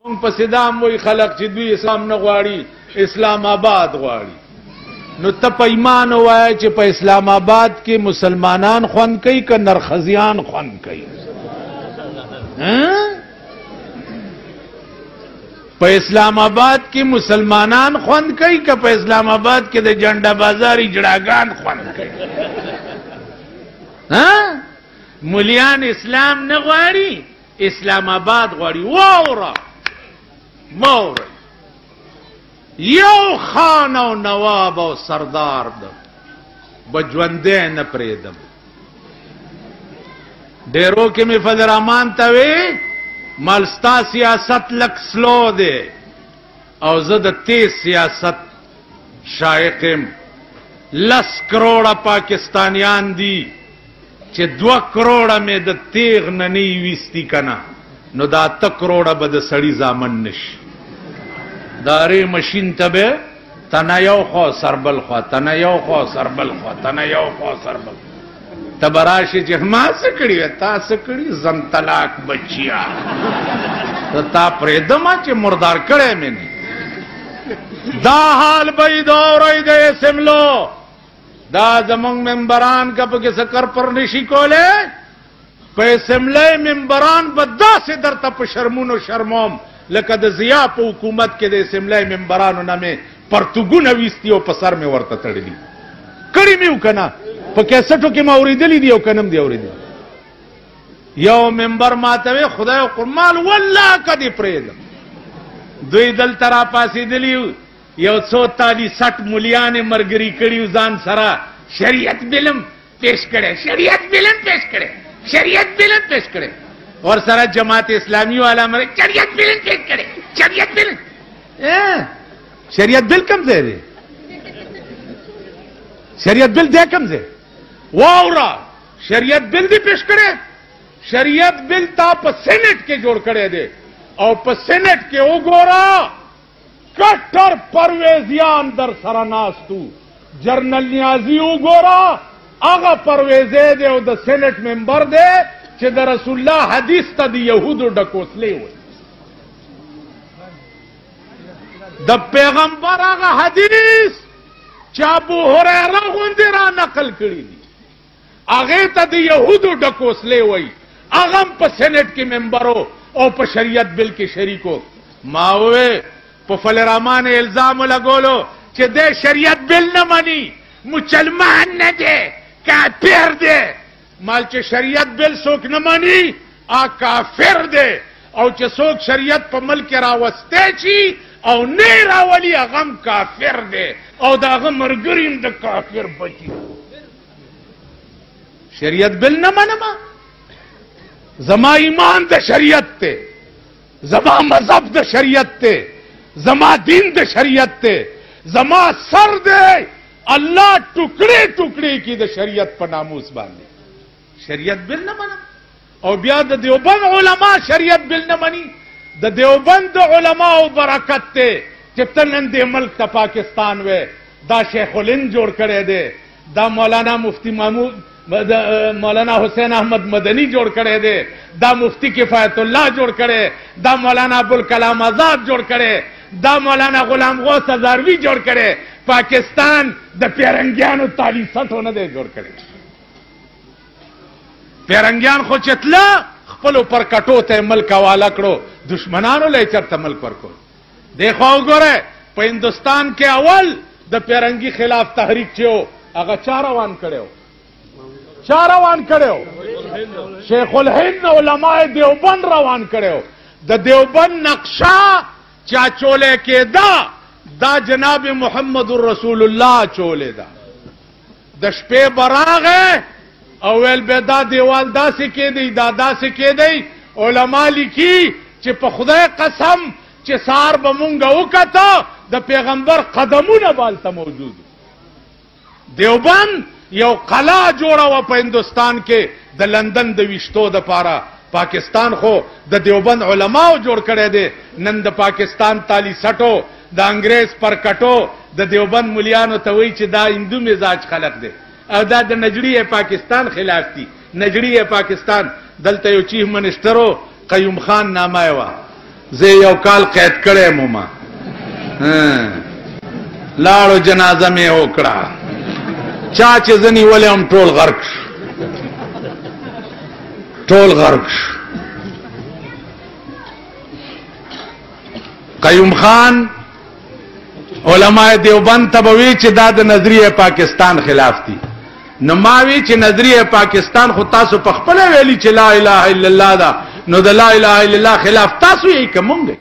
پس دام وی خلق چې دوی اسلام نه غواړي اسلام آباد غواړي. نو ته په ایمان وای چې په اسلام آباد کې مسلمانان خوند کوي که نرخزیان خوند کوي؟ په اسلام آباد کې مسلمانان خوند کوي که په اسلام آباد کې د جنډا بازاري جړاګان خوند کوي؟ مولیان اسلام نه غواړي اسلام آباد غواړي. واوره مور یو خان او نواب او سردار د بجوندې نه پریدم. ډیرو کې می فضل رحمان ته وی مالستا سیاست لک سلو دی او زه د تیز سیاست شایقم. 10 کروڑه پاکستانیان دی چې 2 کروڑه می د تیغ نه نی ویستی کنه نو دا 8 کروڑه به د سړی زامن نشي. داري ماشین ته به تنه یو خو سربل خو تنه یو خو سربل خو تنه یو خو سربل تبراشي چې ما څه کړی تا څه کړی زم طلاق بچیا تا پرېدما چې مردار کړې مې نه. دا حال به دورې د اسملو دا زمونږ ممبران کا په کې سکر پر نشي کوله په اسملې ممبران به داسې درته په شرمونو شرموم لکه د ضیا په حکومت کې د اسملې ممبرانو نامه پرتګونه ویستي او په سر مې ورته تړلي کړي مې وکنه په کیسټو کې ما اوریدلې دی او کنم دی اوریدل. یو ممبر ماته خدای او قرمال والله کدي پرېد دوی دل ترا پاسې دلی یو 160 مولیان مرګري کړي ځان سره شریعت بلم پیش کړي شریعت بلم پیش کړي شریعت بلم پیش کړي اور سره جماعت اسلامی والا مر شریعت بل پیش کړي شریعت بل شریعت بل کم ځای دی شریعت بل دی کم ځای واورا شریعت بل دی پیش کړي شریعت بل تا په سینټ کې جوړ کړي دی او په سینټ کې وګورا کټر پرویزیان در سره ناستو جرنل نیازی وګورا هغه پرویزه دی او د سینټ ممبر دی چې د رسول الله حدیث ته د يهودو ډکوسلې وي. د پیغمبر هغه حدیث چې ابو هريره غوندې را نقل کړی دي هغه ته د يهودو ډکوسلې وي. هغه په سینټ کې ممبرو او په شریعت بل کې شریکو. ما وې په فلرمان الزام لګولو چې د شریعت بل نه مانی مسلمان نه دی کافر دی. مال چې شریعت بل څوک نه مانی ا کافر دی او چې څوک شریعت په ملک راوسته چی او نه راولي هغه کافر دی او داغه مرګریم د کافر بچي. شریعت بل نه منما زما ایمان د شریعت ته زما مذهب د شریعت ته زما دین د شریعت ته زما سر دی الله ټوکړي ټوکړي کی د شریعت په ناموس باندې شریعت بل نه منم. او بیا د دیوبند علما شریعت بل نه مني. د دیوبند علما او برکت ته چې تنن دې ملک ته پاکستان وې دا شیخ الهند جوړ کړي دي دا مولانا مفتی محمود مولانا حسین احمد مدنی جوړ کړي دي دا مفتی کفایت الله جوړ کړي دا مولانا ابوالکلام آزاد جوړ کړي دا مولانا غلام غوث هزاروی جوړ کړي. پاکستان د پیرنګیانو تالی سټو نه دی جوړ کړي. پیرنګیان خو چتلا خپل پر کټو ته ملک والا کړو دشمنانو لې چرته ملک ورکو. دیکھو وګوره په هندستان کې اول د پیرنګي خلاف تحریک چيو هغه چاروان کړو شیخ الهند علماء دیوبند روان کړو. د دیوبند نقشہ چا چولې کې دا جناب محمد رسول الله چولې دا د شپې براغه او ول به دا دیوال داسې کې دی دا داسې کې دی. علما لیکي چې په خدای قسم چې سار به مونږ وکړو د پیغمبر قدمونه بالته موجود. دیوبند یو قلا جوړه و په هندستان کې د لندن د وشتو د پاره. پاکستان خو د دیوبند علماو جوړ کړي دي. نن د پاکستان تالی سټو د انګريز پر کټو د دیوبند مليانو ته وایي چې دا هندو مزاج خلق دي او دا د نجړی پاکستان خلاف دي. نجړی پاکستان دلته یو چیف منسٹرو قیوم خان نامه و زه یو کال قید کړی مو ما لاړو جنازه مې وکړه چا چې زنی ولې هم ټول غرق شو ټول غرق شو قیوم خان علماء دیوبند تبوی چې دا د نظریه پاکستان خلاف دي نو ماوی چې نظریه پاکستان خو تاسو په خپل ویلي چې لا اله الا الله دا نو د لا اله الا الله خلاف تاسو یې کومږي